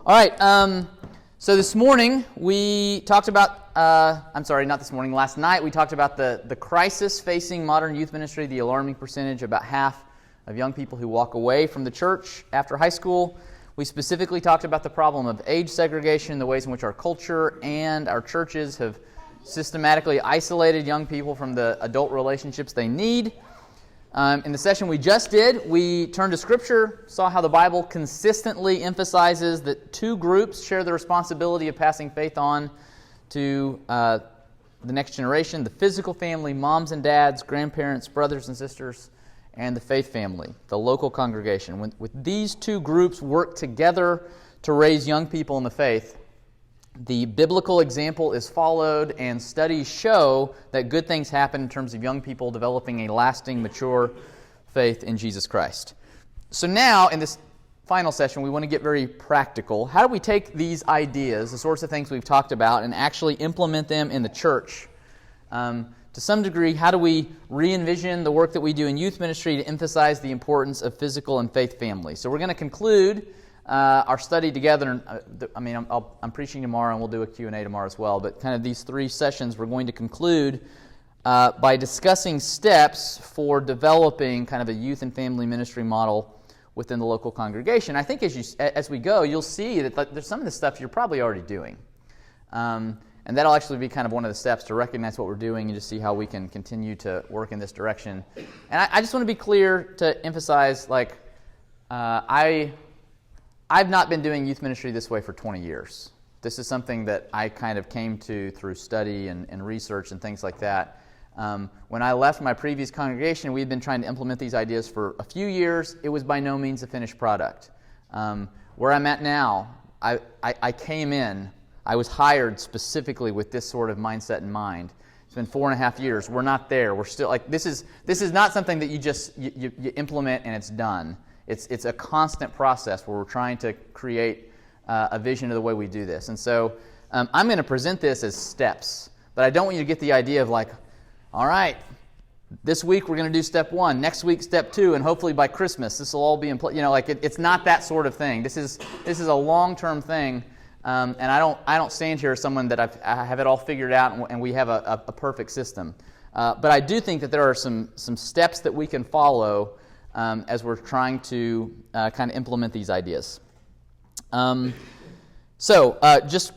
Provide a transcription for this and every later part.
All right, so this morning we talked about, not this morning, last night we talked about the crisis facing modern youth ministry, the alarming percentage, about half of young people who walk away from the church after high school. We specifically talked about the problem of age segregation, the ways in which our culture and our churches have systematically isolated young people from the adult relationships they need. In the session we just did, we turned to Scripture, saw how the Bible consistently emphasizes that two groups share the responsibility of passing faith on to the next generation: the physical family, moms and dads, grandparents, brothers and sisters, and the faith family, the local congregation. With these two groups work together to raise young people in the faith, the biblical example is followed, and studies show that good things happen in terms of young people developing a lasting, mature faith in Jesus Christ. So now, in this final session, we want to get very practical. How do we take these ideas, the sorts of things we've talked about, and actually implement them in the church? To some degree, how do we re-envision the work that we do in youth ministry to emphasize the importance of physical and faith family? So we're going to conclude our study together. I'm preaching tomorrow, and we'll do a Q&A tomorrow as well. But kind of these three sessions, we're going to conclude by discussing steps for developing kind of a youth and family ministry model within the local congregation. I think as we go, you'll see that there's some of the stuff you're probably already doing. And that'll actually be kind of one of the steps to recognize what we're doing and just see how we can continue to work in this direction. And I just want to be clear to emphasize, I've not been doing youth ministry this way for 20 years. This is something that I kind of came to through study and research and things like that. When I left my previous congregation, we had been trying to implement these ideas for a few years. It was by no means a finished product. Where I'm at now, I came in, I was hired specifically with this sort of mindset in mind. It's been 4.5 years. We're not there. We're still this is not something that you just you implement and it's done. It's a constant process where we're trying to create a vision of the way we do this. And so I'm going to present this as steps, but I don't want you to get the idea of all right, this week we're going to do step 1, next week step 2, and hopefully by Christmas this will all be in place. It's not that sort of thing. This is a long-term thing, and I don't stand here as someone that I have it all figured out and we have a perfect system. But I do think that there are some steps that we can follow as we're trying to kind of implement these ideas. Just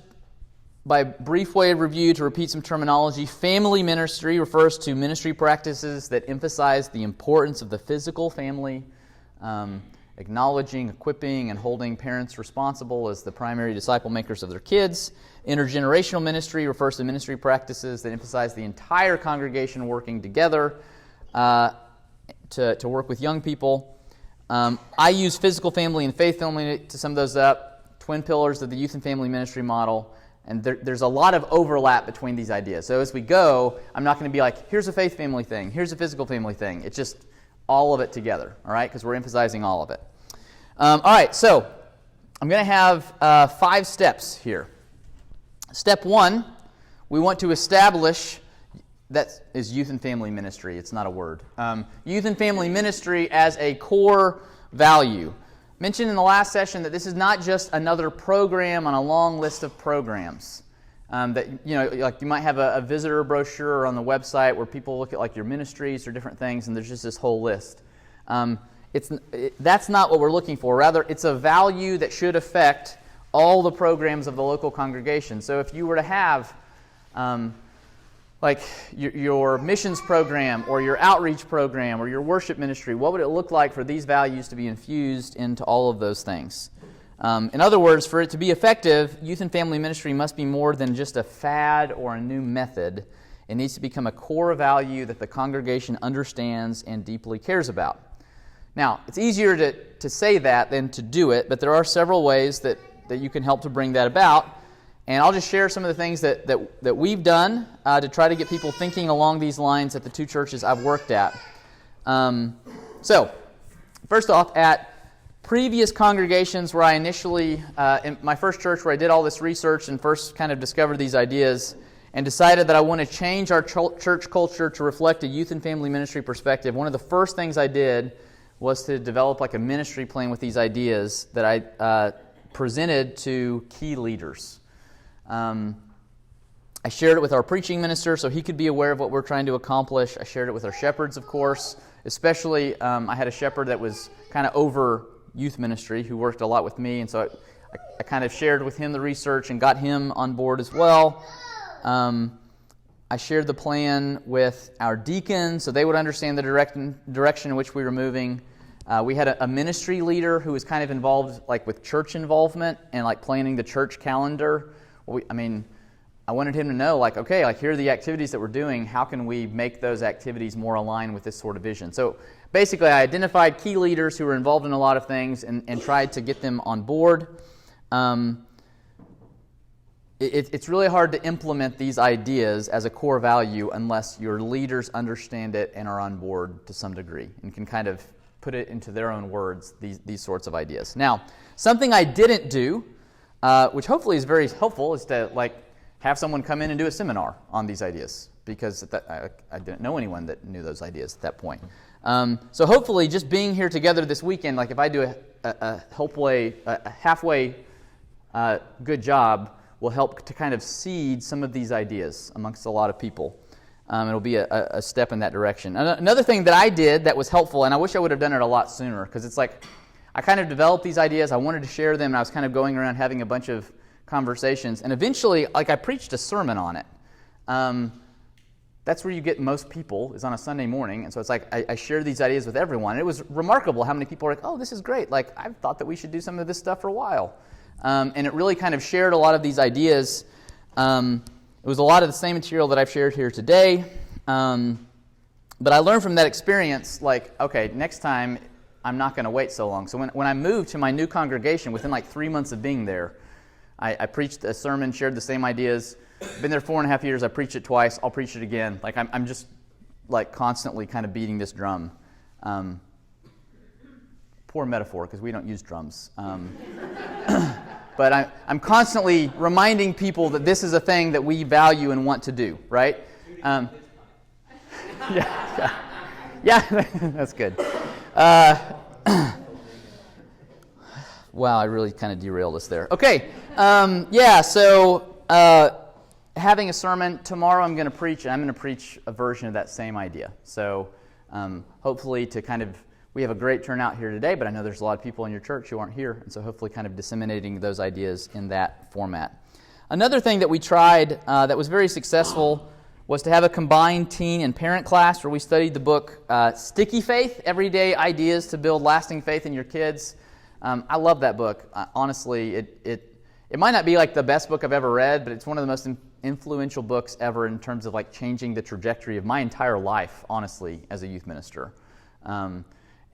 by brief way of review, to repeat some terminology, family ministry refers to ministry practices that emphasize the importance of the physical family, acknowledging, equipping, and holding parents responsible as the primary disciple makers of their kids. Intergenerational ministry refers to ministry practices that emphasize the entire congregation working together to work with young people. I use physical family and faith family to sum those up, twin pillars of the youth and family ministry model, and there's a lot of overlap between these ideas. So as we go, I'm not going to be here's a faith family thing, here's a physical family thing. It's just all of it together, all right, because we're emphasizing all of it. All right, so I'm going to have 5 steps here. Step 1, we want to establish. That is youth and family ministry. It's not a word. Youth and family ministry as a core value. Mentioned in the last session that this is not just another program on a long list of programs. That you might have a visitor brochure on the website where people look at your ministries or different things, and there's just this whole list. That's not what we're looking for. Rather, it's a value that should affect all the programs of the local congregation. So if you were to have your missions program or your outreach program or your worship ministry, what would it look like for these values to be infused into all of those things? In other words, for it to be effective, youth and family ministry must be more than just a fad or a new method. It needs to become a core value that the congregation understands and deeply cares about. Now, it's easier to say that than to do it, but there are several ways that you can help to bring that about. And I'll just share some of the things that we've done to try to get people thinking along these lines at the 2 churches I've worked at. So, first off, at previous congregations where I initially, in my first church where I did all this research and first kind of discovered these ideas and decided that I want to change our church culture to reflect a youth and family ministry perspective, one of the first things I did was to develop a ministry plan with these ideas that I presented to key leaders. I shared it with our preaching minister so he could be aware of what we're trying to accomplish. I shared it with our shepherds, of course. Especially, I had a shepherd that was kind of over youth ministry who worked a lot with me, and so I kind of shared with him the research and got him on board as well. I shared the plan with our deacons so they would understand the direction in which we were moving. We had a ministry leader who was kind of involved like with church involvement and like planning the church calendar. I wanted him to know, like, okay, like here are the activities that we're doing. How can we make those activities more aligned with this sort of vision? So basically, I identified key leaders who were involved in a lot of things and tried to get them on board. It's really hard to implement these ideas as a core value unless your leaders understand it and are on board to some degree and can kind of put it into their own words, these sorts of ideas. Now, something I didn't do, which hopefully is very helpful, is to have someone come in and do a seminar on these ideas, because I didn't know anyone that knew those ideas at that point. So hopefully just being here together this weekend, like if I do a halfway good job, will help to kind of seed some of these ideas amongst a lot of people. It'll be a step in that direction. Another thing that I did that was helpful, and I wish I would have done it a lot sooner, because it's like I kind of developed these ideas, I wanted to share them, and I was kind of going around having a bunch of conversations, and eventually, I preached a sermon on it. That's where you get most people, is on a Sunday morning, and so it's like I share these ideas with everyone. And it was remarkable how many people were like, oh, this is great, like I've thought that we should do some of this stuff for a while. And it really kind of shared a lot of these ideas. It was a lot of the same material that I've shared here today, but I learned from that experience, like, okay, next time I'm not going to wait so long. So when I moved to my new congregation, within like 3 months of being there, I preached a sermon, shared the same ideas. Been there 4.5 years. I preached it twice. I'll preach it again. Like I'm just like constantly kind of beating this drum. Poor metaphor, because we don't use drums. But I'm constantly reminding people that this is a thing that we value and want to do. Right? Yeah, that's good. Wow, I really kind of derailed us there. Okay, so having a sermon. Tomorrow I'm going to preach, and I'm going to preach a version of that same idea. So hopefully we have a great turnout here today, but I know there's a lot of people in your church who aren't here, and so hopefully kind of disseminating those ideas in that format. Another thing that we tried that was very successful was to have a combined teen and parent class where we studied the book Sticky Faith, Everyday Ideas to Build Lasting Faith in Your Kids. I love that book. Honestly, it might not be like the best book I've ever read, but it's one of the most influential books ever in terms of like changing the trajectory of my entire life, honestly, as a youth minister.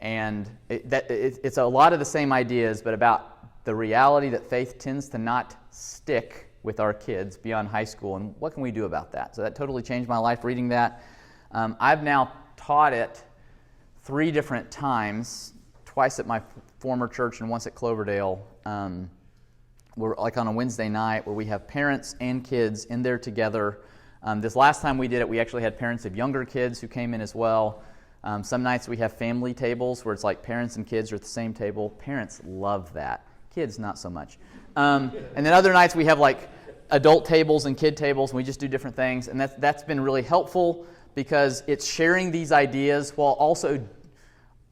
And it's a lot of the same ideas, but about the reality that faith tends to not stick with our kids beyond high school, and what can we do about that? So that totally changed my life reading that. I've now taught it 3 different times, twice at my former church and once at Cloverdale. We're like on a Wednesday night where we have parents and kids in there together. This last time we did it, we actually had parents of younger kids who came in as well. Some nights we have family tables where it's like parents and kids are at the same table. Parents love that. Kids, not so much. And then other nights we have like adult tables and kid tables, and we just do different things. And that's been really helpful because it's sharing these ideas while also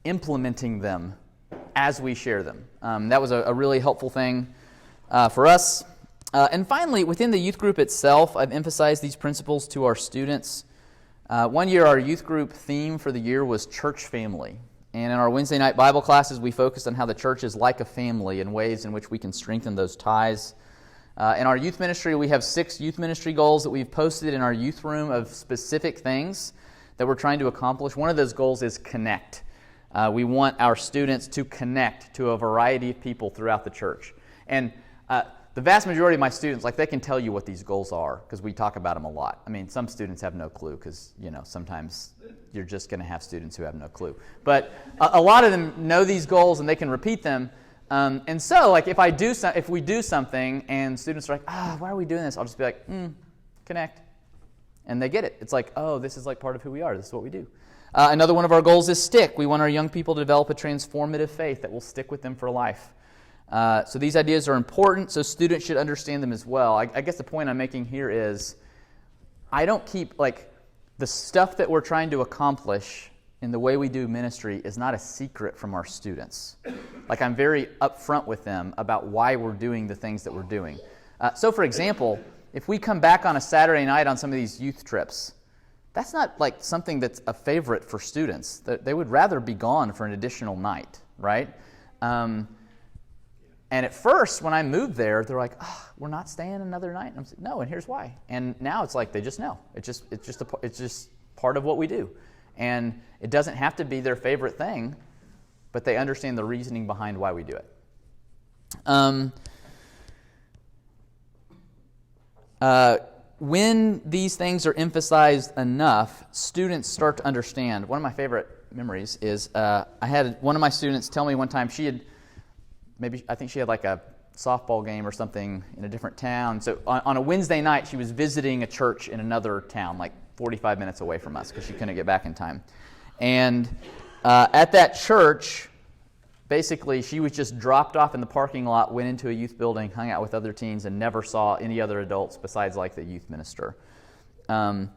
implementing them as we share them. That was a really helpful thing for us. And finally, within the youth group itself, I've emphasized these principles to our students. One year, our youth group theme for the year was church family. And in our Wednesday night Bible classes, we focused on how the church is like a family and ways in which we can strengthen those ties. In our youth ministry, we have 6 youth ministry goals that we've posted in our youth room of specific things that we're trying to accomplish. One of those goals is connect. We want our students to connect to a variety of people throughout the church. And the vast majority of my students, like, they can tell you what these goals are because we talk about them a lot. I mean, some students have no clue because, sometimes you're just going to have students who have no clue. But a lot of them know these goals and they can repeat them. And so, like, if we do something and students are like, why are we doing this? I'll just be like, connect. And they get it. It's like, oh, this is like part of who we are. This is what we do. Another one of our goals is stick. We want our young people to develop a transformative faith that will stick with them for life. So these ideas are important, so students should understand them as well. I guess the point I'm making here is I don't keep, like, the stuff that we're trying to accomplish in the way we do ministry is not a secret from our students. Like, I'm very upfront with them about why we're doing the things that we're doing. So, for example, if we come back on a Saturday night on some of these youth trips, that's not like something that's a favorite for students. They would rather be gone for an additional night, right? And at first, when I moved there, they're like, "Oh, we're not staying another night." And I'm saying, "No, and here's why." And now it's like they just know. It's just part of what we do, and it doesn't have to be their favorite thing, but they understand the reasoning behind why we do it. When these things are emphasized enough, students start to understand. One of my favorite memories is I had one of my students tell me one time I think she had like a softball game or something in a different town. So on a Wednesday night, she was visiting a church in another town, like 45 minutes away from us, because she couldn't get back in time. And at that church, basically, she was just dropped off in the parking lot, went into a youth building, hung out with other teens, and never saw any other adults besides like the youth minister. And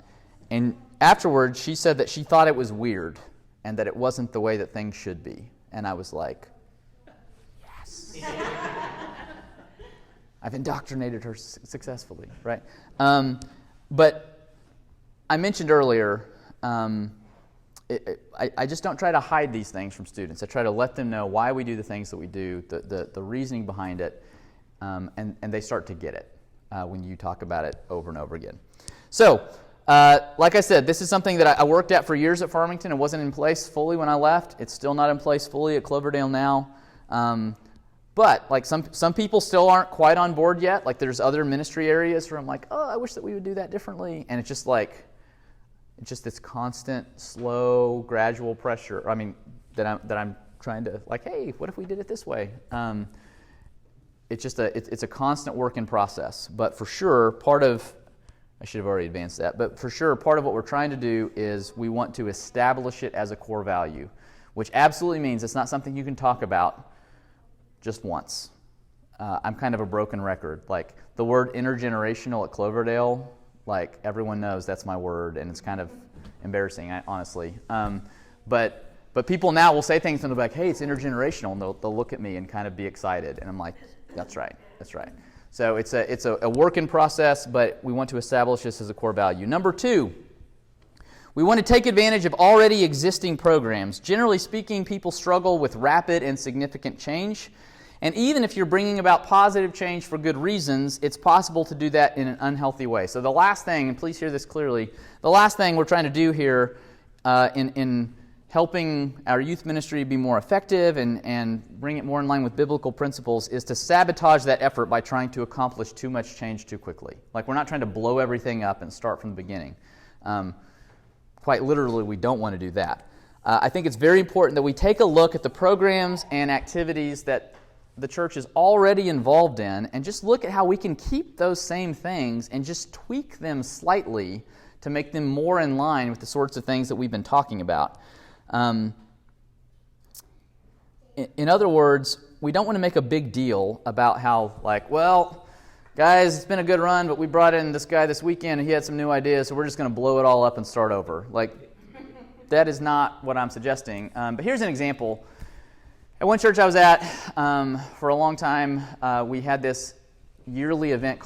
afterwards, she said that she thought it was weird and that it wasn't the way that things should be. And I was like, I've indoctrinated her successfully, right? But I mentioned earlier, I just don't try to hide these things from students. I try to let them know why we do the things that we do, the reasoning behind it, and they start to get it when you talk about it over and over again. So, like I said, this is something that I worked at for years at Farmington. It wasn't in place fully when I left. It's still not in place fully at Cloverdale now. But like some people still aren't quite on board yet. Like there's other ministry areas where I'm like, oh, I wish that we would do that differently. And it's just this constant, slow, gradual pressure. I mean, that I'm trying to like, hey, what if we did it this way? It's a constant work in process. But for sure, I should have already advanced that. But for sure, part of what we're trying to do is we want to establish it as a core value, which absolutely means it's not something you can talk about just once. I'm kind of a broken record. Like the word intergenerational at Cloverdale, like everyone knows that's my word, and it's kind of embarrassing, honestly. But people now will say things and they'll be like, hey, it's intergenerational, and they'll look at me and kind of be excited, and I'm like, that's right. So it's a work in process, but we want to establish this as a core value. Number 2, we want to take advantage of already existing programs. Generally speaking, people struggle with rapid and significant change. And even if you're bringing about positive change for good reasons, it's possible to do that in an unhealthy way. So the last thing, and please hear this clearly, the last thing we're trying to do here in helping our youth ministry be more effective and bring it more in line with biblical principles is to sabotage that effort by trying to accomplish too much change too quickly. Like we're not trying to blow everything up and start from the beginning. Quite literally, we don't want to do that. I think it's very important that we take a look at the programs and activities that the church is already involved in and just look at how we can keep those same things and just tweak them slightly to make them more in line with the sorts of things that we've been talking about. In other words, we don't want to make a big deal about how, like, well, guys, it's been a good run, but we brought in this guy this weekend and he had some new ideas, so we're just going to blow it all up and start over. Like, that is not what I'm suggesting. But here's an example. At one church I was at for a long time, we had this yearly event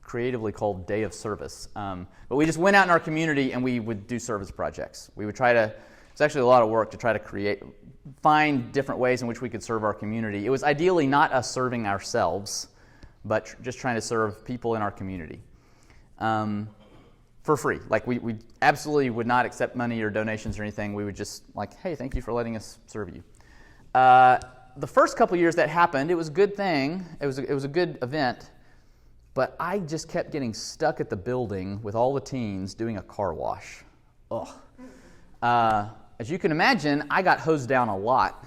creatively called Day of Service. But we just went out in our community and we would do service projects. We would it's actually a lot of work to try to find different ways in which we could serve our community. It was ideally not us serving ourselves, but just trying to serve people in our community for free. Like we absolutely would not accept money or donations or anything. We would just like, hey, thank you for letting us serve you. The first couple years that happened, it was a good thing. It was a good event, but I just kept getting stuck at the building with all the teens doing a car wash. Ugh. As you can imagine, I got hosed down a lot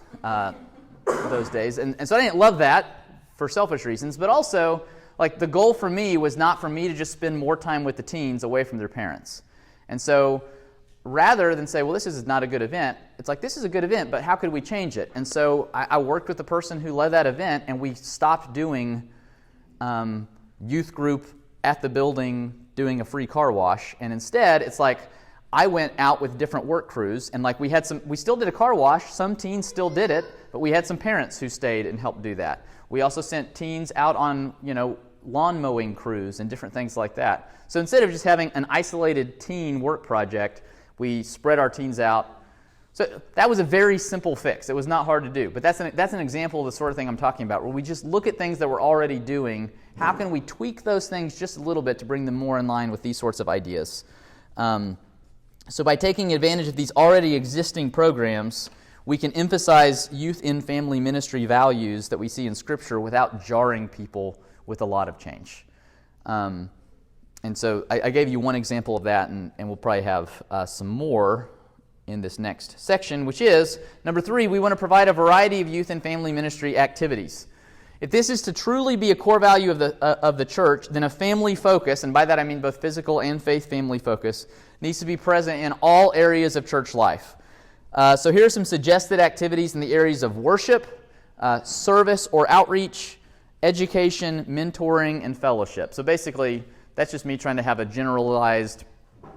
those days, and so I didn't love that for selfish reasons, but also like the goal for me was not for me to just spend more time with the teens away from their parents. And so rather than say, well, this is not a good event, it's like, this is a good event, but how could we change it? And so I worked with the person who led that event, and we stopped doing youth group at the building doing a free car wash, and instead it's like I went out with different work crews, and like we still did a car wash. Some teens still did it, but we had some parents who stayed and helped do that. We also sent teens out on lawn mowing crews and different things like that. So instead of just having an isolated teen work project, we spread our teens out. So that was a very simple fix. It was not hard to do, but that's an example of the sort of thing I'm talking about, where we just look at things that we're already doing. How can we tweak those things just a little bit to bring them more in line with these sorts of ideas? So by taking advantage of these already existing programs, we can emphasize youth in family ministry values that we see in Scripture without jarring people with a lot of change. And so I gave you one example of that, and we'll probably have some more in this next section, which is, number 3, we want to provide a variety of youth and family ministry activities. If this is to truly be a core value of the church, then a family focus, and by that I mean both physical and faith family focus, needs to be present in all areas of church life. So here are some suggested activities in the areas of worship, service or outreach, education, mentoring, and fellowship. So basically, that's just me trying to have a generalized,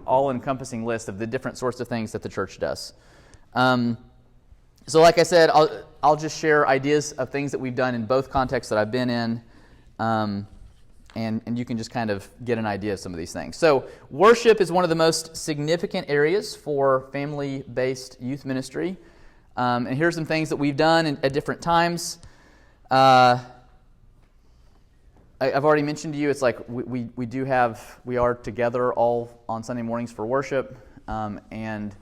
all-encompassing list of the different sorts of things that the church does. So like I said, I'll just share ideas of things that we've done in both contexts that I've been in, and you can just kind of get an idea of some of these things. So worship is one of the most significant areas for family-based youth ministry. And here's some things that we've done at different times. I've already mentioned to you, it's like we are together all on Sunday mornings for worship, and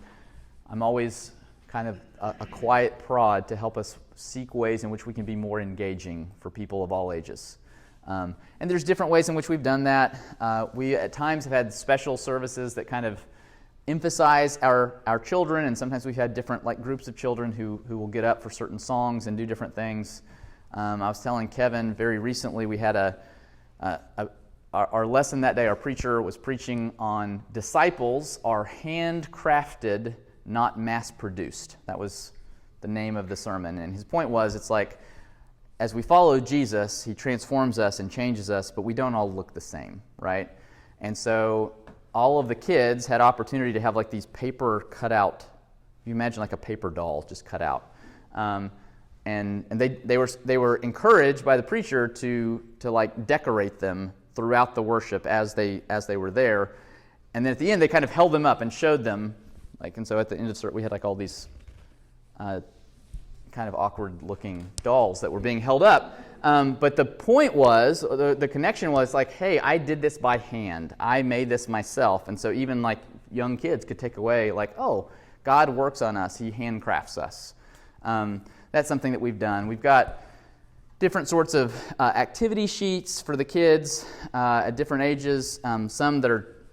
I'm always kind of a quiet prod to help us seek ways in which we can be more engaging for people of all ages. And there's different ways in which we've done that. We at times have had special services that kind of emphasize our children, and sometimes we've had different groups of children who will get up for certain songs and do different things. I was telling Kevin very recently, we had our lesson that day, our preacher was preaching on disciples are handcrafted, not mass-produced. That was the name of the sermon. And his point was, it's like, as we follow Jesus, he transforms us and changes us, but we don't all look the same, right? And so all of the kids had opportunity to have these paper cutout. You imagine a paper doll just cut out. And they were encouraged by the preacher to decorate them throughout the worship as they were there. And then at the end, they kind of held them up and showed them. And so at the end of service, we had all these kind of awkward-looking dolls that were being held up. But the point was, the connection was hey, I did this by hand. I made this myself. And so even young kids could take away oh, God works on us. He handcrafts us. That's something that we've done. We've got different sorts of activity sheets for the kids at different ages. Some that are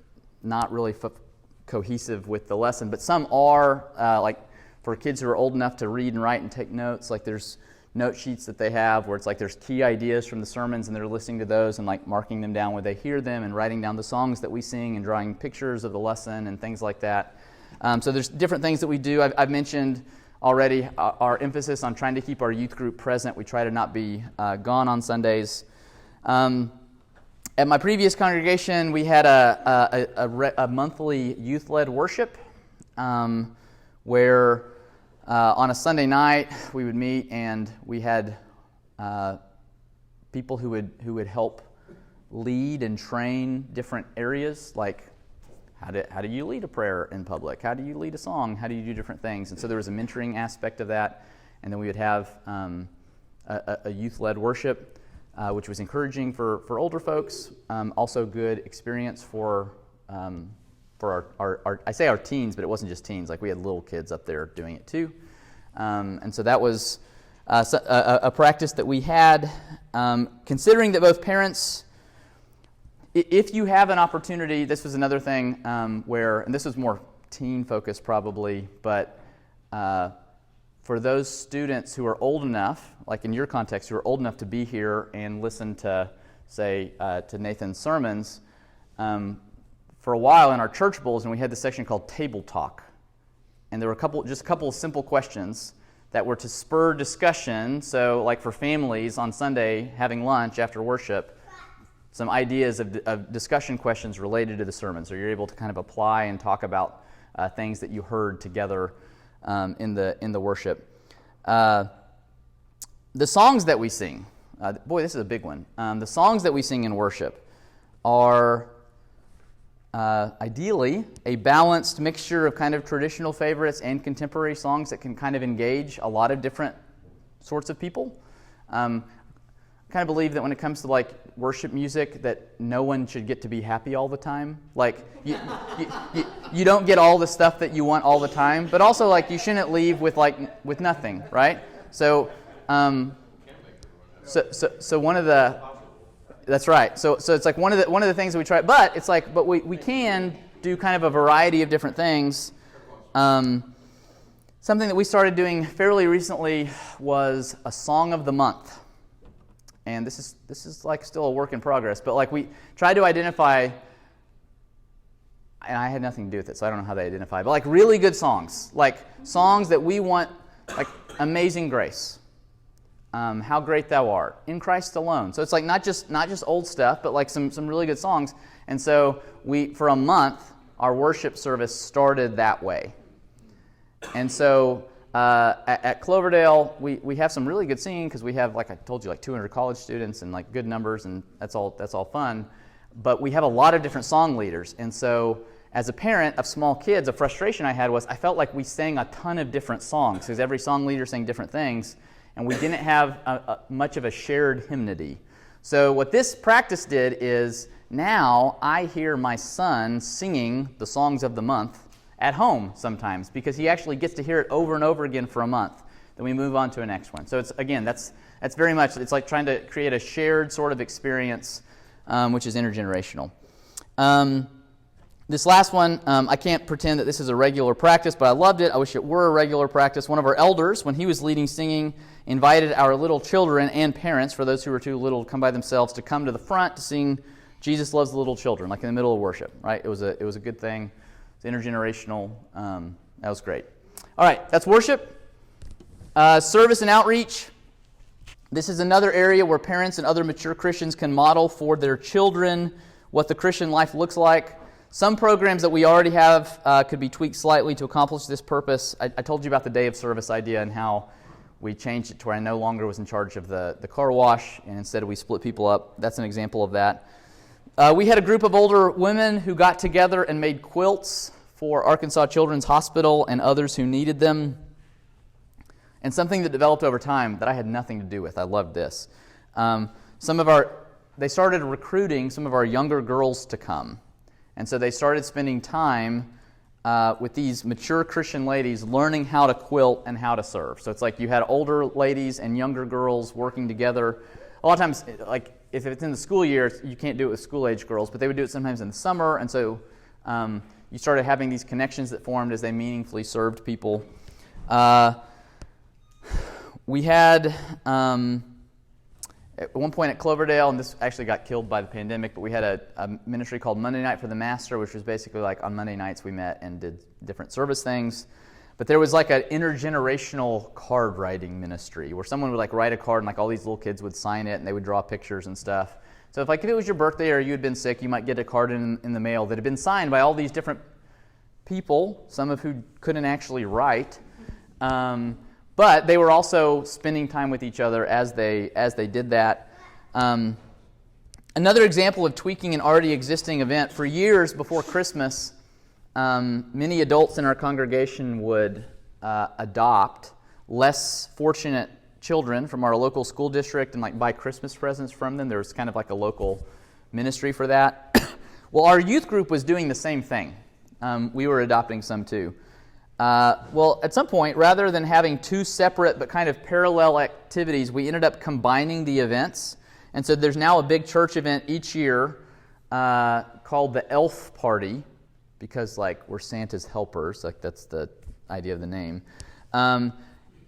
not really cohesive with the lesson, but some are for kids who are old enough to read and write and take notes. There's note sheets that they have where it's there's key ideas from the sermons, and they're listening to those and marking them down where they hear them, and writing down the songs that we sing and drawing pictures of the lesson and things like that. So there's different things that we do. I've mentioned already our emphasis on trying to keep our youth group present. We try to not be gone on Sundays. At my previous congregation, we had a monthly youth-led worship where on a Sunday night we would meet, and we had people who would help lead and train different areas, how do you lead a prayer in public? How do you lead a song? How do you do different things? And so there was a mentoring aspect of that, and then we would have a youth-led worship, which was encouraging for older folks. Also good experience for our I say our teens, but it wasn't just teens. We had little kids up there doing it too. And so that was a practice that we had. Considering that both parents, if you have an opportunity, this was another thing where, and this was more teen focused probably, but for those students who are old enough, in your context, who are old enough to be here and listen to, say, to Nathan's sermons, for a while in our church bulletin, we had this section called Table Talk. And there were just a couple of simple questions that were to spur discussion. So like for families on Sunday having lunch after worship, some ideas of discussion questions related to the sermon. So you're able to kind of apply and talk about things that you heard together in the worship. The songs that we sing, boy, this is a big one. The songs that we sing in worship are ideally a balanced mixture of kind of traditional favorites and contemporary songs that can kind of engage a lot of different sorts of people. I kind of believe that when it comes to like worship music, that no one should get to be happy all the time. Like you don't get all the stuff that you want all the time, but also like you shouldn't leave with nothing, right? So one of the That's right. So it's like one of the things that we try, but it's like, but we can do kind of a variety of different things. Something that we started doing fairly recently was a song of the month, and this is like still a work in progress. But like we tried to identify, and I had nothing to do with it, so I don't know how they identify, but like really good songs, like songs that we want, like Amazing Grace. How Great Thou Art, In Christ Alone. So it's like not just old stuff, but like some really good songs. And so for a month, our worship service started that way. And so at Cloverdale, we have some really good singing because we have, like I told you, like 200 college students and like good numbers, and that's all fun. But we have a lot of different song leaders. And so as a parent of small kids, a frustration I had was I felt like we sang a ton of different songs because every song leader sang different things. And we didn't have much of a shared hymnody. So what this practice did is now I hear my son singing the songs of the month at home sometimes because he actually gets to hear it over and over again for a month. Then we move on to a next one. So it's again, that's very much, it's like trying to create a shared sort of experience, which is intergenerational. This last one, I can't pretend that this is a regular practice, but I loved it. I wish it were a regular practice. One of our elders, when he was leading singing, invited our little children and parents, for those who were too little to come by themselves, to come to the front to sing Jesus Loves the Little Children, like in the middle of worship, right? It was a good thing. It's intergenerational. That was great. All right, that's worship. Service and outreach. This is another area where parents and other mature Christians can model for their children what the Christian life looks like. Some programs that we already have could be tweaked slightly to accomplish this purpose. I told you about the day of service idea and how we changed it to where I no longer was in charge of the car wash, and instead we split people up. That's an example of that. We had a group of older women who got together and made quilts for Arkansas Children's Hospital and others who needed them. And something that developed over time that I had nothing to do with. I loved this. They started recruiting some of our younger girls to come. And so they started spending time with these mature Christian ladies learning how to quilt and how to serve. So it's like you had older ladies and younger girls working together. A lot of times, like if it's in the school year, you can't do it with school-age girls, but they would do it sometimes in the summer. And so you started having these connections that formed as they meaningfully served people. We had, at one point at Cloverdale, and this actually got killed by the pandemic, but we had a ministry called Monday Night for the Master, which was basically like on Monday nights we met and did different service things. But there was like an intergenerational card writing ministry where someone would like write a card and like all these little kids would sign it and they would draw pictures and stuff. So if it was your birthday or you had been sick, you might get a card in the mail that had been signed by all these different people, some of who couldn't actually write. But they were also spending time with each other as they did that. Another example of tweaking an already existing event, for years before Christmas, many adults in our congregation would adopt less fortunate children from our local school district and like buy Christmas presents from them. There was kind of like a local ministry for that. Well, our youth group was doing the same thing. We were adopting some too. Well, at some point, rather than having two separate but kind of parallel activities, we ended up combining the events. And so there's now a big church event each year called the Elf Party, because like we're Santa's helpers, like that's the idea of the name. And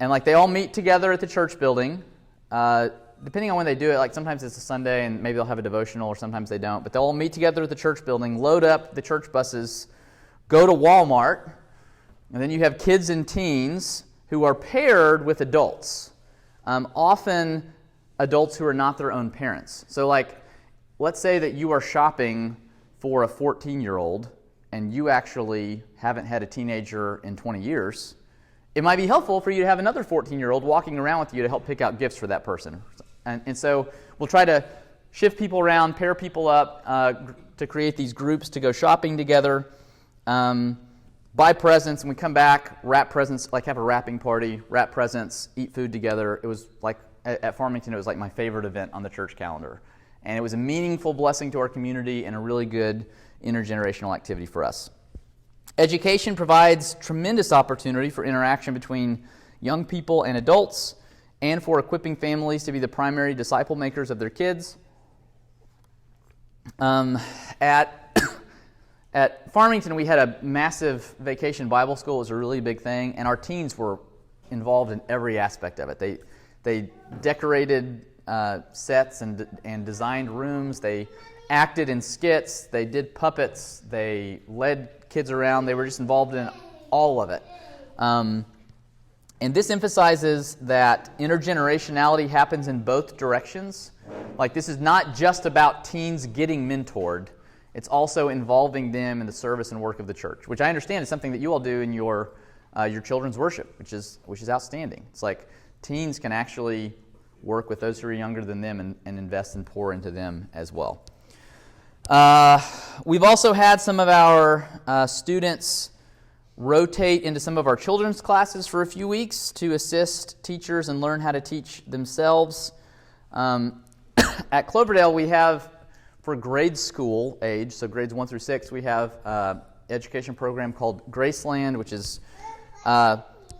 like they all meet together at the church building. depending on when they do it, like sometimes it's a Sunday and maybe they'll have a devotional or sometimes they don't, but they'll all meet together at the church building, load up the church buses, go to Walmart, and then you have kids and teens who are paired with adults, often adults who are not their own parents. So like, let's say that you are shopping for a 14-year-old and you actually haven't had a teenager in 20 years. It might be helpful for you to have another 14-year-old walking around with you to help pick out gifts for that person. And so we'll try to shift people around, pair people up to create these groups to go shopping together, buy presents, and we come back, wrap presents, like have a wrapping party, wrap presents, eat food together. It was like, at Farmington, it was like my favorite event on the church calendar. And it was a meaningful blessing to our community and a really good intergenerational activity for us. Education provides tremendous opportunity for interaction between young people and adults and for equipping families to be the primary disciple makers of their kids. At Farmington, we had a massive vacation Bible school. It was a really big thing, and our teens were involved in every aspect of it. They decorated sets and designed rooms. They acted in skits. They did puppets. They led kids around. They were just involved in all of it. And this emphasizes that intergenerationality happens in both directions. Like, this is not just about teens getting mentored. It's also involving them in the service and work of the church, which I understand is something that you all do in your children's worship, which is outstanding. It's like teens can actually work with those who are younger than them and invest and pour into them as well. We've also had some of our students rotate into some of our children's classes for a few weeks to assist teachers and learn how to teach themselves. At Cloverdale, we have, for grade school age, so grades 1 through 6, we have an education program called Graceland, which is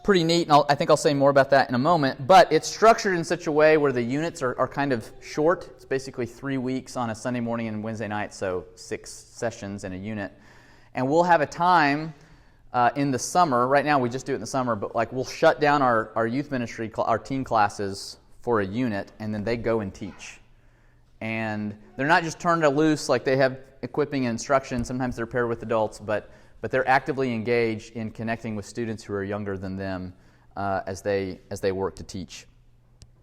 pretty neat, and I think I'll say more about that in a moment, but it's structured in such a way where the units are kind of short. It's basically 3 weeks on a Sunday morning and Wednesday night, so 6 sessions in a unit. And we'll have a time in the summer. Right now we just do it in the summer, but like we'll shut down our youth ministry, our teen classes for a unit, and then they go and teach. And they're not just turned loose, like they have equipping and instruction. Sometimes they're paired with adults, but they're actively engaged in connecting with students who are younger than them as they work to teach.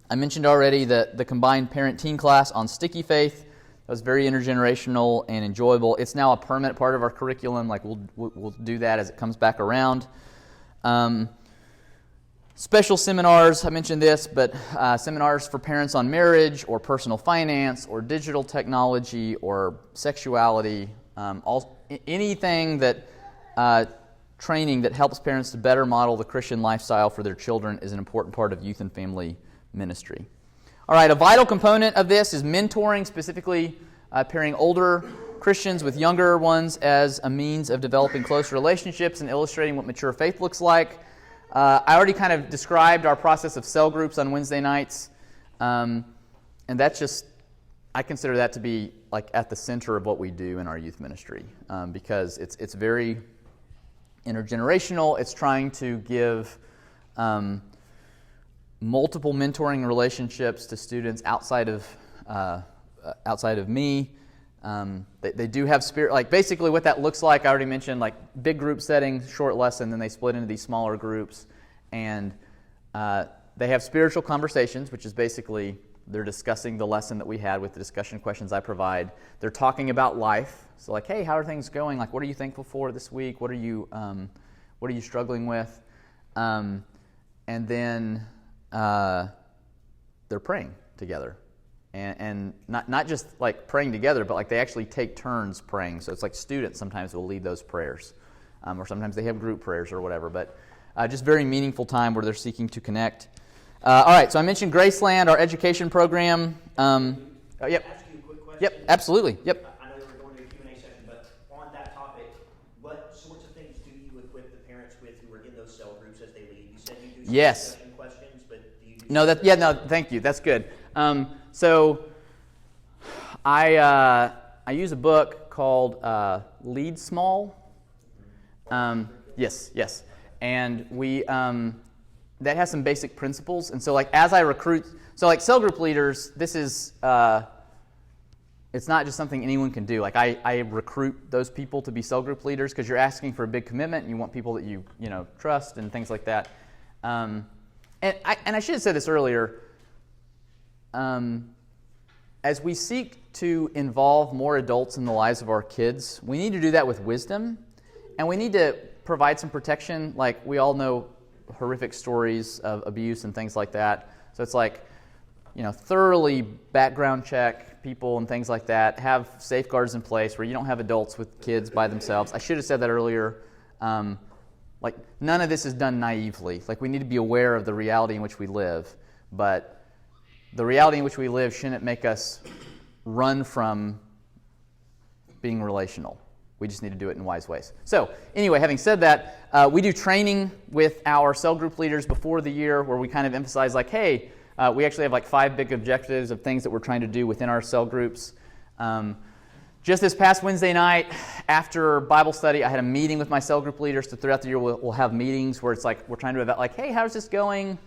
I mentioned already the combined parent-teen class on Sticky Faith. That was very intergenerational and enjoyable. It's now a permanent part of our curriculum. Like we'll do that as it comes back around. Special seminars, I mentioned this, but seminars for parents on marriage or personal finance or digital technology or sexuality, anything that training that helps parents to better model the Christian lifestyle for their children is an important part of youth and family ministry. All right, a vital component of this is mentoring, specifically pairing older Christians with younger ones as a means of developing close relationships and illustrating what mature faith looks like. I already kind of described our process of cell groups on Wednesday nights, and that's just, I consider that to be like at the center of what we do in our youth ministry, because it's very intergenerational. It's trying to give multiple mentoring relationships to students outside of me. They do have spirit, like basically what that looks like, I already mentioned, like big group setting, short lesson, then they split into these smaller groups, and they have spiritual conversations, which is basically they're discussing the lesson that we had with the discussion questions I provide. They're talking about life, so like, hey, how are things going? Like, what are you thankful for this week? What are you struggling with? And then they're praying together. And not just like praying together, but like they actually take turns praying. So it's like students sometimes will lead those prayers, or sometimes they have group prayers or whatever. But just very meaningful time where they're seeking to connect. All right, so I mentioned Graceland, our education program. Yep. Ask you a quick question? Yep, absolutely. Yep. I know we're going to a Q&A session, but on that topic, what sorts of things do you equip the parents with who are in those cell groups as they lead? You said you do some discussion questions, but do you do thank you. That's good. So I use a book called Lead Small. Yes. And we that has some basic principles. And so like as I recruit, So like cell group leaders, this is, it's not just something anyone can do. Like I recruit those people to be cell group leaders because you're asking for a big commitment and you want people that you trust and things like that. And I should have said this earlier. As we seek to involve more adults in the lives of our kids, we need to do that with wisdom, and we need to provide some protection. Like we all know horrific stories of abuse and things like that. So it's like, thoroughly background check people and things like that. Have safeguards in place where you don't have adults with kids by themselves. I should have said that earlier. Like none of this is done naively. Like we need to be aware of the reality in which we live, but the reality in which we live shouldn't make us run from being relational. We just need to do it in wise ways. So anyway, having said that, we do training with our cell group leaders before the year where we kind of emphasize like, hey, we actually have like 5 big objectives of things that we're trying to do within our cell groups. Just this past Wednesday night, after Bible study, I had a meeting with my cell group leaders. So throughout the year, we'll have meetings where it's like we're trying to evaluate, like, hey, how's this going?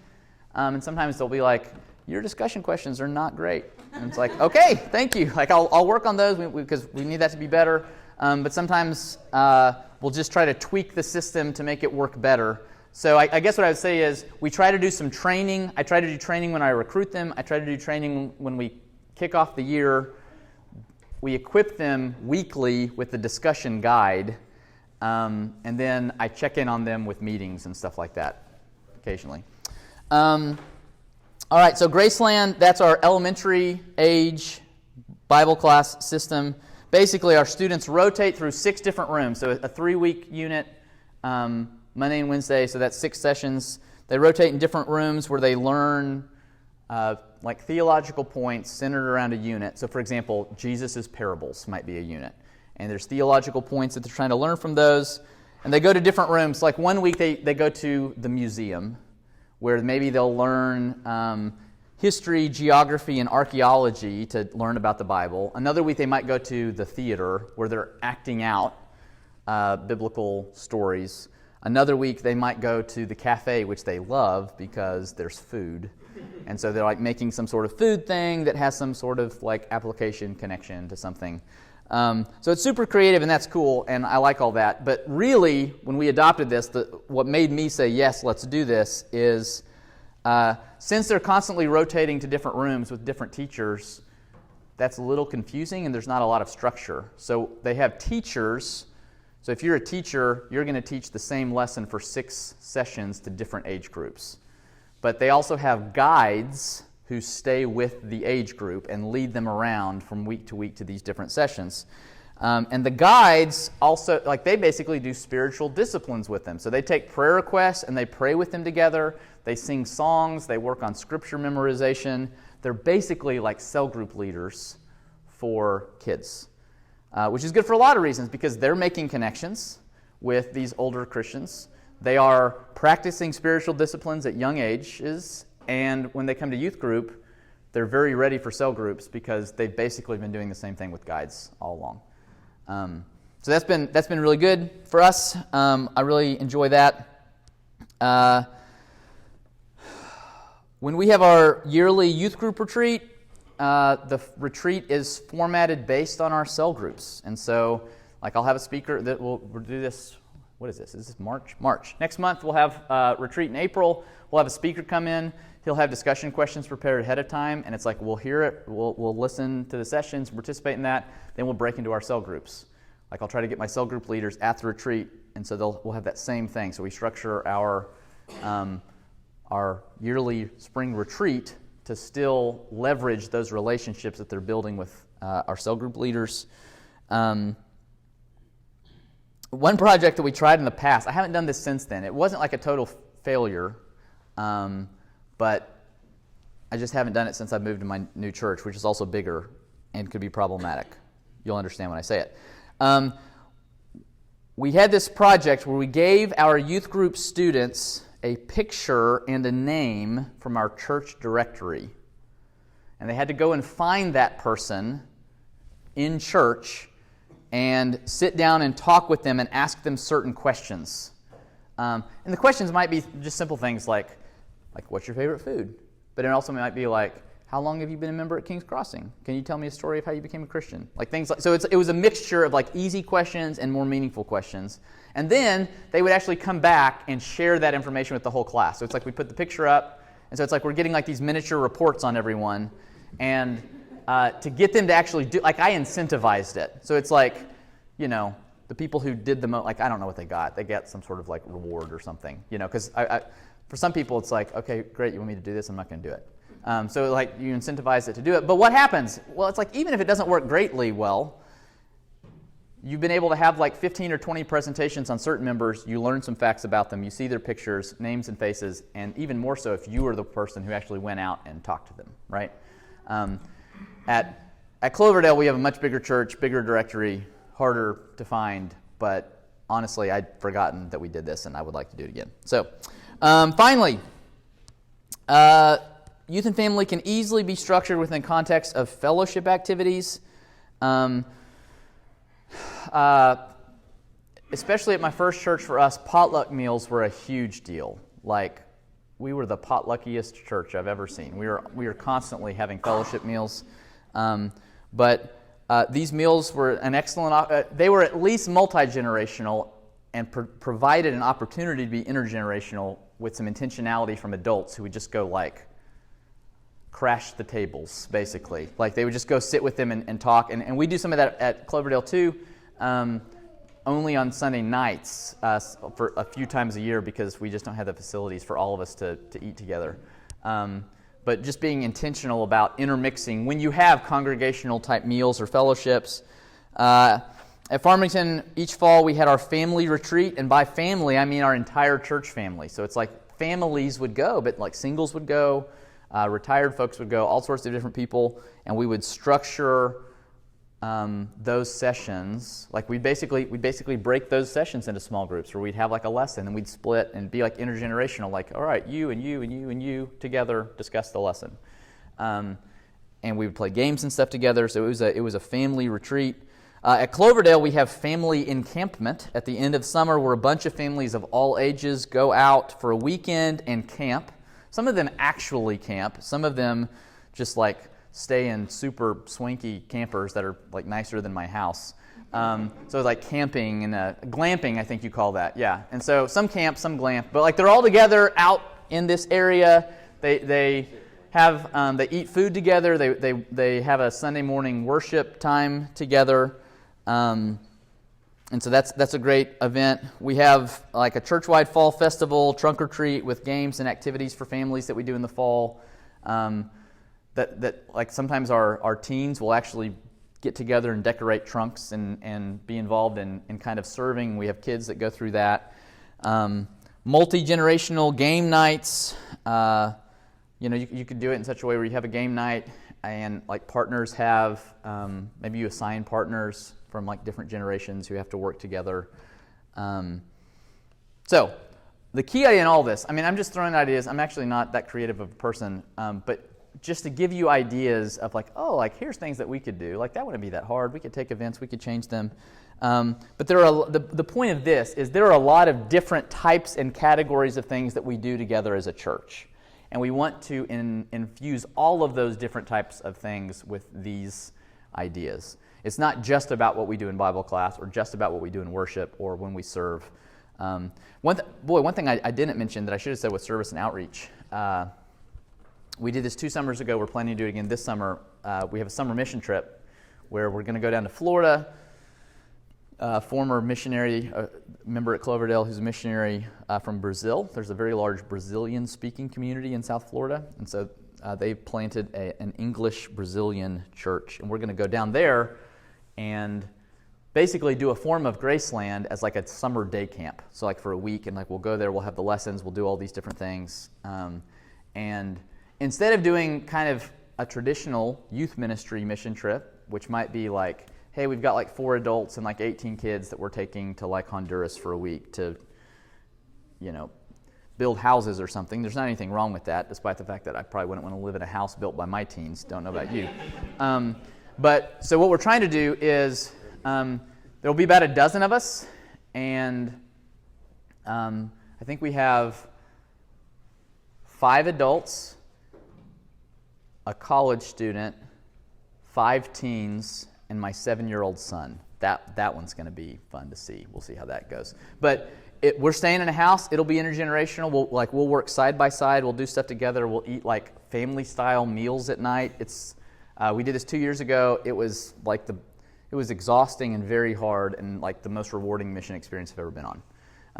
And sometimes they'll be like, your discussion questions are not great. And it's like, okay, thank you. Like I'll work on those because we need that to be better. But sometimes we'll just try to tweak the system to make it work better. So I guess what I would say is we try to do some training. I try to do training when I recruit them. I try to do training when we kick off the year. We equip them weekly with the discussion guide. And then I check in on them with meetings and stuff like that occasionally. All right, so Graceland, that's our elementary age Bible class system. Basically, our students rotate through 6 different rooms. So a 3-week unit, Monday and Wednesday, so that's 6 sessions. They rotate in different rooms where they learn like theological points centered around a unit. So for example, Jesus' parables might be a unit. And there's theological points that they're trying to learn from those. And they go to different rooms. Like one week they go to the museum, where maybe they'll learn history, geography, and archaeology to learn about the Bible. Another week they might go to the theater, where they're acting out biblical stories. Another week they might go to the cafe, which they love because there's food. And so they're like making some sort of food thing that has some sort of like application connection to something. So it's super creative, and that's cool, and I like all that. But really, when we adopted this, what made me say, yes, let's do this, is since they're constantly rotating to different rooms with different teachers, that's a little confusing, and there's not a lot of structure. So they have teachers. So if you're a teacher, you're going to teach the same lesson for 6 sessions to different age groups. But they also have guides who stay with the age group and lead them around from week to week to these different sessions. And the guides also, like they basically do spiritual disciplines with them. So they take prayer requests and they pray with them together. They sing songs. They work on scripture memorization. They're basically like cell group leaders for kids, which is good for a lot of reasons because they're making connections with these older Christians. They are practicing spiritual disciplines at young ages. And when they come to youth group, they're very ready for cell groups because they've basically been doing the same thing with guides all along. So that's been really good for us. I really enjoy that. When we have our yearly youth group retreat, the retreat is formatted based on our cell groups. And so, like, I'll have a speaker that we'll do this. What is this? Is this March? March. Next month, we'll have a retreat in April. We'll have a speaker come in. He'll have discussion questions prepared ahead of time, and it's like we'll hear it, we'll listen to the sessions, participate in that, then we'll break into our cell groups. Like I'll try to get my cell group leaders at the retreat, and so we'll have that same thing. So we structure our yearly spring retreat to still leverage those relationships that they're building with our cell group leaders. One project that we tried in the past, I haven't done this since then. It wasn't like a total failure, but I just haven't done it since I moved to my new church, which is also bigger and could be problematic. You'll understand when I say it. We had this project where we gave our youth group students a picture and a name from our church directory. And they had to go and find that person in church and sit down and talk with them and ask them certain questions. And the questions might be just simple things like what's your favorite food? but it also might be like, how long have you been a member at King's Crossing? Can you tell me a story of how you became a Christian? Like things like, so it was a mixture of like easy questions and more meaningful questions. And then they would actually come back and share that information with the whole class. So it's like we put the picture up, and so it's like we're getting like these miniature reports on everyone. And to get them to actually do, like I incentivized it. So it's like, you know, the people who did the most, like I don't know what they got. They get some sort of like reward or something, you know, because for some people it's like, okay, great, you want me to do this? I'm not going to do it. So like you incentivize it to do it. But what happens? Well, it's like even if it doesn't work greatly well, you've been able to have like 15 or 20 presentations on certain members. You learn some facts about them. You see their pictures, names and faces, and even more so if you were the person who actually went out and talked to them, right? At Cloverdale, we have a much bigger church, bigger directory, harder to find, but honestly, I'd forgotten that we did this, and I would like to do it again. So, finally, youth and family can easily be structured within context of fellowship activities. Especially at my first church for us, potluck meals were a huge deal. Like, we were the potluckiest church I've ever seen. We were constantly having fellowship meals. But these meals were an excellent, they were at least multi-generational and provided an opportunity to be intergenerational with some intentionality from adults who would just go like, crash the tables, basically. Like they would just go sit with them and talk. And we do some of that at Cloverdale too, only on Sunday nights for a few times a year because we just don't have the facilities for all of us to eat together. But just being intentional about intermixing when you have congregational type meals or fellowships. At Farmington, each fall we had our family retreat, and by family I mean our entire church family. So it's like families would go, but like singles would go, retired folks would go, all sorts of different people, and we would structure those sessions. Like we'd basically break those sessions into small groups where we'd have like a lesson and we'd split and be like intergenerational, like, all right, you and you and you and you together discuss the lesson. And we would play games and stuff together, so it was a family retreat. At Cloverdale, we have family encampment at the end of summer where a bunch of families of all ages go out for a weekend and camp. Some of them actually camp. Some of them just like stay in super swanky campers that are like nicer than my house. So it's like camping and glamping, I think you call that, yeah. And so some camp, some glamp, but like they're all together out in this area. They have they eat food together. They have a Sunday morning worship time together. And so that's a great event. We have like a church-wide fall festival, trunk or treat with games and activities for families that we do in the fall. That like sometimes our teens will actually get together and decorate trunks and be involved in kind of serving. We have kids that go through that. Multi-generational game nights. You could do it in such a way where you have a game night and like partners have, maybe you assign partners from like different generations who have to work together. So the key in all this, I mean, I'm just throwing ideas. I'm actually not that creative of a person, but just to give you ideas of like, oh, like here's things that we could do. Like that wouldn't be that hard. We could take events, we could change them. But there are the point of this is there are a lot of different types and categories of things that we do together as a church. And we want to infuse all of those different types of things with these ideas. It's not just about what we do in Bible class or just about what we do in worship or when we serve. One thing I didn't mention that I should have said with service and outreach. We did this 2 summers ago. We're planning to do it again this summer. We have a summer mission trip where we're going to go down to Florida. Former missionary, member at Cloverdale who's a missionary from Brazil. There's a very large Brazilian-speaking community in South Florida. And so they've planted an English-Brazilian church. And we're going to go down there and basically do a form of Graceland as like a summer day camp. So like for a week, and like we'll go there, we'll have the lessons, we'll do all these different things. And instead of doing kind of a traditional youth ministry mission trip, which might be like, hey, we've got like 4 adults and like 18 kids that we're taking to like Honduras for a week to, build houses or something. There's not anything wrong with that, despite the fact that I probably wouldn't want to live in a house built by my teens. Don't know about you. But so what we're trying to do is there'll be about a dozen of us, and I think we have 5 adults a college student, 5 teens, and my 7-year-old son. That one's going to be fun to see. We'll see how that goes. But we're staying in a house. It'll be intergenerational. We'll work side by side. We'll do stuff together. We'll eat like family-style meals at night. We did this 2 years ago. It was exhausting and very hard, and like the most rewarding mission experience I've ever been on.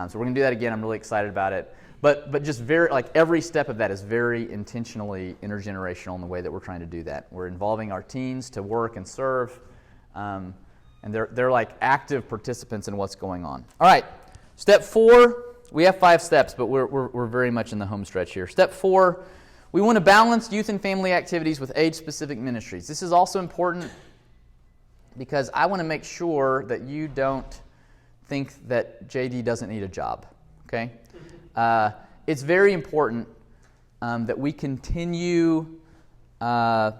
So we're going to do that again. I'm really excited about it. But just very, like, every step of that is very intentionally intergenerational in the way that we're trying to do that. We're involving our teens to work and serve, and they're like active participants in what's going on. All right, step 4. We have 5 steps, but we're very much in the home stretch here. Step 4, we want to balance youth and family activities with age-specific ministries. This is also important because I want to make sure that you don't think that JD doesn't need a job, okay? It's very important that we continue, hopefully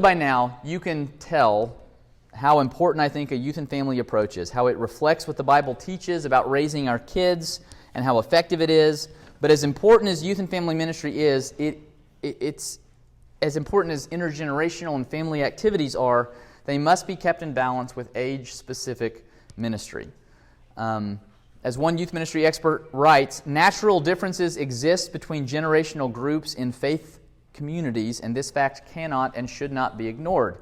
by now you can tell how important I think a youth and family approach is, how it reflects what the Bible teaches about raising our kids and how effective it is. But as important as youth and family ministry is, it's as important as intergenerational and family activities are, they must be kept in balance with age-specific ministry. As one youth ministry expert writes, natural differences exist between generational groups in faith communities, and this fact cannot and should not be ignored.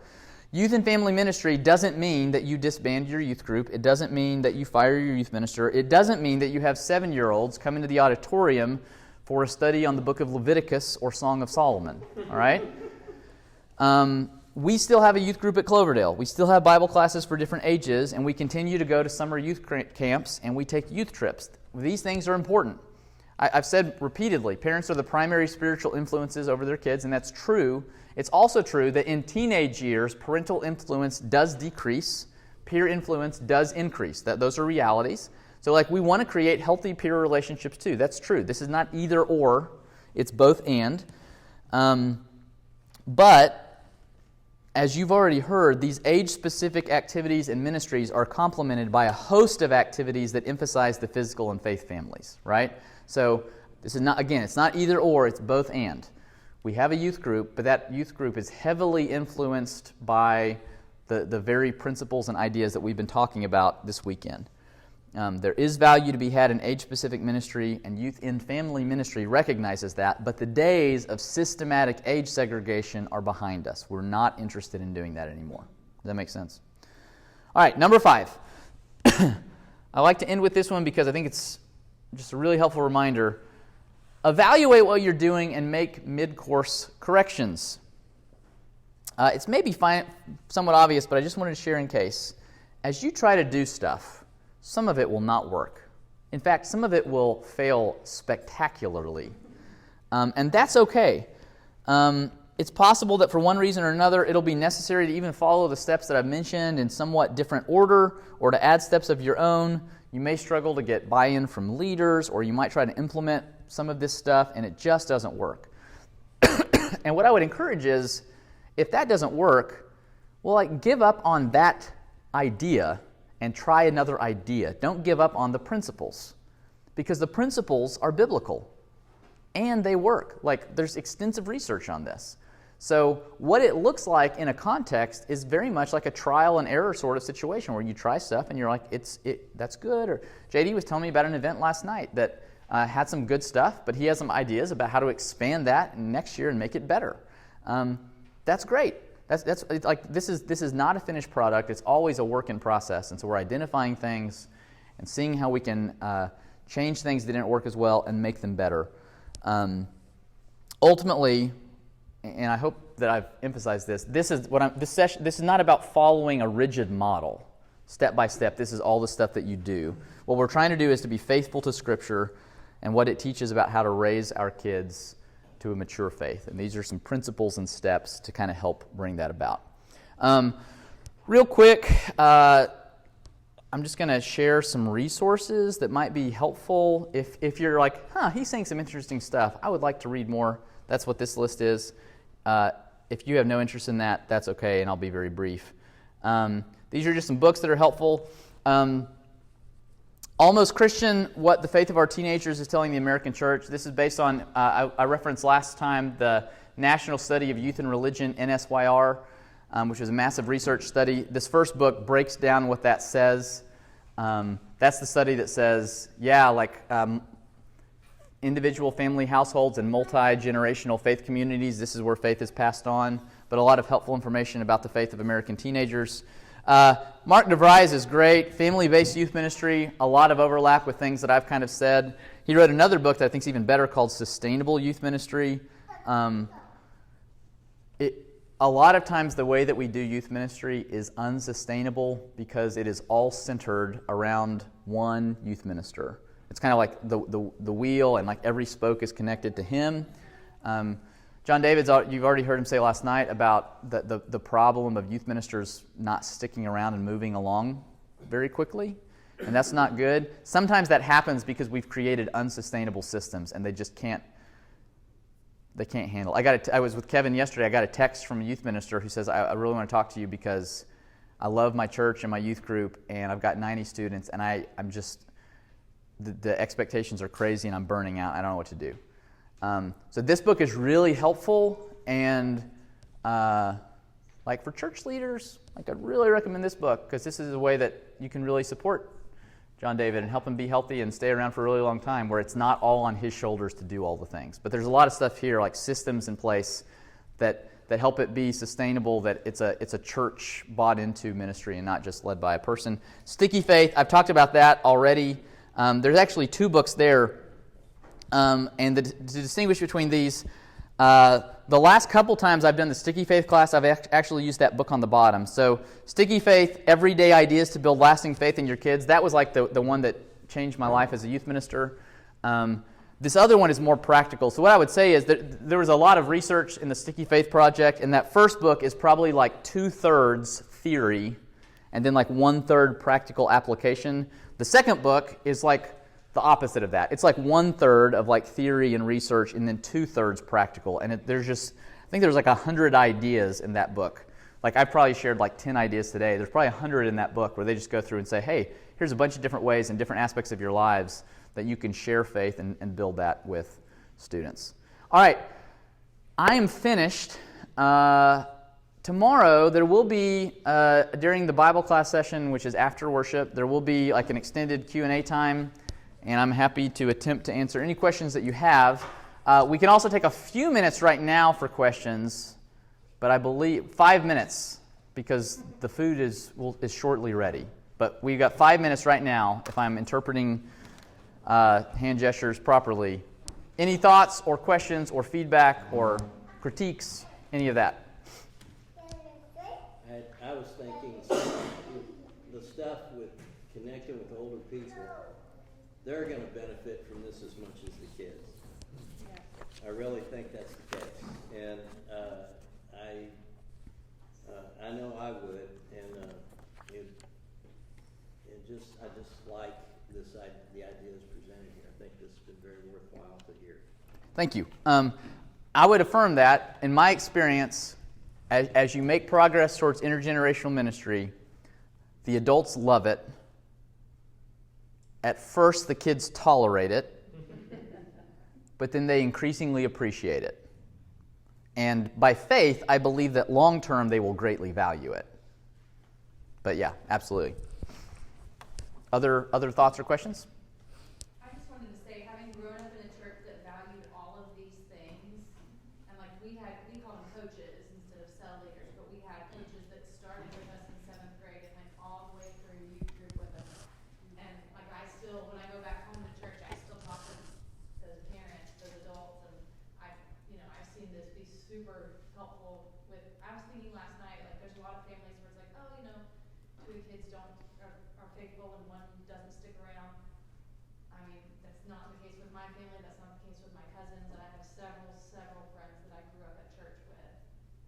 Youth and family ministry doesn't mean that you disband your youth group. It doesn't mean that you fire your youth minister. It doesn't mean that you have 7-year-olds come into the auditorium for a study on the book of Leviticus or Song of Solomon. All right? We still have a youth group at Cloverdale. We still have Bible classes for different ages, and we continue to go to summer youth camps, and we take youth trips. These things are important. I've said repeatedly, parents are the primary spiritual influences over their kids, and that's true. It's also true that in teenage years, parental influence does decrease, peer influence does increase. Those are realities. So we want to create healthy peer relationships too. That's true. This is not either or, it's both and. But as you've already heard, these age-specific activities and ministries are complemented by a host of activities that emphasize the physical and faith families, right? So this is not, again, it's not either or, it's both and. We have a youth group, but that youth group is heavily influenced by the very principles and ideas that we've been talking about this weekend. There is value to be had in age-specific ministry, and youth in family ministry recognizes that, but the days of systematic age segregation are behind us. We're not interested in doing that anymore. Does that make sense? All right, number 5. I like to end with this one because I think it's just a really helpful reminder. Evaluate what you're doing and make mid-course corrections. It's maybe somewhat obvious, but I just wanted to share in case. As you try to do stuff, some of it will not work. In fact, some of it will fail spectacularly. And that's okay. It's possible that for one reason or another, it'll be necessary to even follow the steps that I've mentioned in somewhat different order or to add steps of your own. You may struggle to get buy-in from leaders, or you might try to implement some of this stuff, and it just doesn't work. And what I would encourage is, if that doesn't work, well, give up on that idea and try another idea. Don't give up on the principles, because the principles are biblical and they work. There's extensive research on this. So what it looks like in a context is very much like a trial and error sort of situation where you try stuff and you're like, that's good. Or JD was telling me about an event last night that had some good stuff, but he has some ideas about how to expand that next year and make it better. That's great. This is not a finished product. It's always a work in process, and so we're identifying things and seeing how we can change things that didn't work as well and make them better. Ultimately, and I hope that I've emphasized this. This is not about following a rigid model, step by step. This is all the stuff that you do. What we're trying to do is to be faithful to Scripture and what it teaches about how to raise our kids to a mature faith. And these are some principles and steps to kind of help bring that about. Real quick, I'm just going to share some resources that might be helpful. If you're like, he's saying some interesting stuff, I would like to read more. That's what this list is. If you have no interest in that, that's okay, and I'll be very brief. These are just some books that are helpful. Almost Christian, What the Faith of Our Teenagers is Telling the American Church. This is based on, I referenced last time, the National Study of Youth and Religion, NSYR, which was a massive research study. This first book breaks down what that says. That's the study that says, individual family households and multi-generational faith communities, this is where faith is passed on, but a lot of helpful information about the faith of American teenagers. Mark DeVries is great. Family-based youth ministry, a lot of overlap with things that I've kind of said. He wrote another book that I think is even better called Sustainable Youth Ministry. A lot of times the way that we do youth ministry is unsustainable because it is all centered around one youth minister. It's kind of like the wheel, and like every spoke is connected to him. John David's, you've already heard him say last night about the problem of youth ministers not sticking around and moving along very quickly, and that's not good. Sometimes that happens because we've created unsustainable systems, and they just can't handle. I was with Kevin yesterday. I got a text from a youth minister who says, I really want to talk to you because I love my church and my youth group, and I've got 90 students, and I'm just... The expectations are crazy and I'm burning out. I don't know what to do. So this book is really helpful, and for church leaders, I'd really recommend this book because this is a way that you can really support John David and help him be healthy and stay around for a really long time, where it's not all on his shoulders to do all the things. But there's a lot of stuff here, like systems in place that help it be sustainable, that it's a church bought into ministry and not just led by a person. Sticky Faith, I've talked about that already. There's actually 2 books there, and to distinguish between these, the last couple times I've done the Sticky Faith class, I've actually used that book on the bottom. So Sticky Faith, Everyday Ideas to Build Lasting Faith in Your Kids, that was like the one that changed my life as a youth minister. This other one is more practical. So what I would say is that there was a lot of research in the Sticky Faith project, and that first book is probably like 2/3 theory and then like 1/3 practical application. The second book is like the opposite of that. It's like 1/3 of like theory and research and then 2/3 practical. And I think there's like 100 ideas in that book. Like I probably shared like 10 ideas today. There's probably 100 in that book where they just go through and say, hey, here's a bunch of different ways and different aspects of your lives that you can share faith and build that with students. All right, I am finished. Tomorrow, there will be, during the Bible class session, which is after worship, there will be like an extended Q&A time, and I'm happy to attempt to answer any questions that you have. We can also take a few minutes right now for questions, but I believe 5 minutes, because the food is shortly ready. But we've got 5 minutes right now, if I'm interpreting hand gestures properly. Any thoughts or questions or feedback or critiques, any of that? I was thinking the stuff with connecting with older people, they're going to benefit from this as much as the kids. I really think that's the case, and I know I would, and I just like the ideas presented here. I think this has been very worthwhile to hear. Thank you. I would affirm that in my experience. As you make progress towards intergenerational ministry, the adults love it. At first, the kids tolerate it, but then they increasingly appreciate it. And by faith, I believe that long-term they will greatly value it. But yeah, absolutely. Other thoughts or questions? I just wanted to say, having grown up in a church that valued all of these things, and like we called them coaches instead of cell leaders, but we had coaches that started with us in 7th grade and went all the way through youth group with us. And like when I go back home to church, I still talk to those parents, those adults, and I've seen this be super helpful with. I was thinking last night, like there's a lot of families where it's like, oh, 2 of the kids are faithful and one doesn't stick around. I mean, that's not the case with my family. That's not the case with my cousins. And I have several friends that I grew up at church with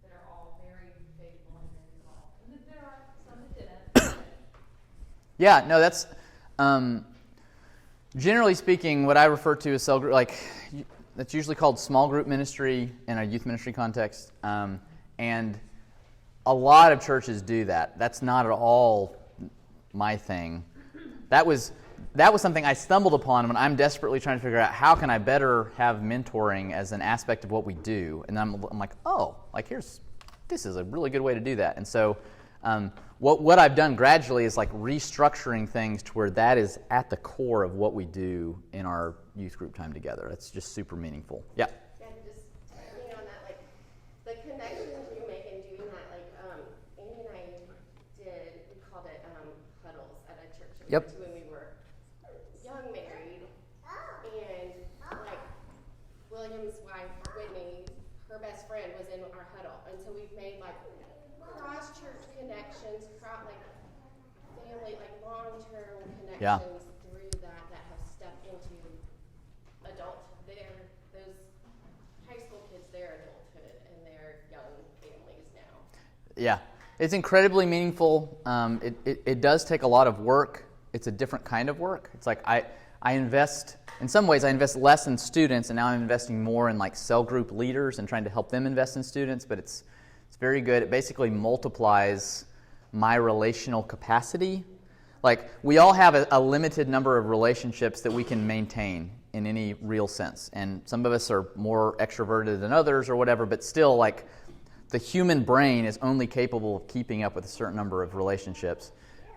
that are all very faithful and very involved. And there are some that didn't. Yeah, no, that's generally speaking what I refer to as cell group. Like that's usually called small group ministry in a youth ministry context, and a lot of churches do that. That's not at all my thing. That was that was something I stumbled upon when I'm desperately trying to figure out how can I better have mentoring as an aspect of what we do. And I'm like, oh, like this is a really good way to do that. And so what I've done gradually is like restructuring things to where that is at the core of what we do in our youth group time together. That's just super meaningful. Yeah. And just touching on that, like the connections you make in doing that, like Amy and I we called it huddles at a church we went to when we were young married, and like William's wife Whitney, her best friend was in our huddle, and so we've made like cross church connections, like family, like long-term connections through that have stepped into those high school kids, their adulthood and their young families now. Yeah, it's incredibly meaningful. It does take a lot of work. It's a different kind of work. It's like I invest, in some ways I invest less in students, and now I'm investing more in like cell group leaders and trying to help them invest in students, but it's very good. It basically multiplies my relational capacity. Like, we all have a limited number of relationships that we can maintain in any real sense. And some of us are more extroverted than others or whatever, but still, like, the human brain is only capable of keeping up with a certain number of relationships.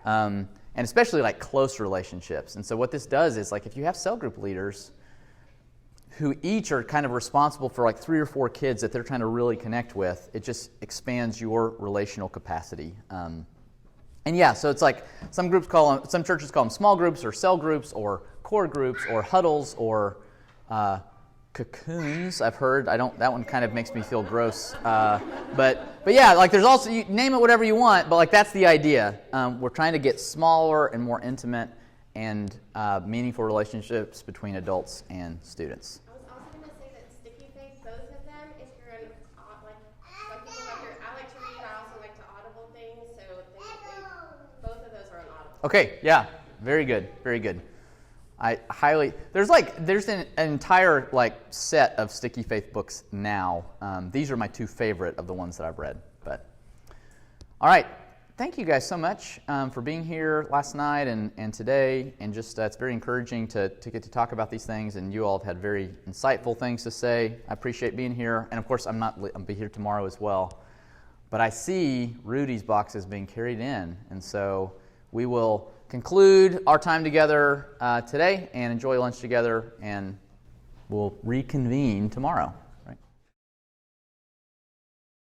And especially, like, close relationships. And so what this does is, like, if you have cell group leaders who each are kind of responsible for like 3 or 4 kids that they're trying to really connect with, it just expands your relational capacity. And yeah, so it's like some churches call them small groups or cell groups or core groups or huddles or cocoons. I've heard. That one kind of makes me feel gross. But yeah, like there's also, you name it whatever you want, but like that's the idea. We're trying to get smaller and more intimate and meaningful relationships between adults and students. I was also going to say that Sticky Faith, both of them, if you're in, like, some people I like to read, I also like to audible things, so both of those are on Audible. Okay, yeah, very good, very good. There's an entire like set of Sticky Faith books now. These are my 2 favorite of the ones that I've read. But all right. Thank you guys so much for being here last night and today, and just it's very encouraging to get to talk about these things, and you all have had very insightful things to say. I appreciate being here, and of course I'll be here tomorrow as well. But I see Rudy's boxes being carried in, and so we will conclude our time together today and enjoy lunch together, and we'll reconvene tomorrow.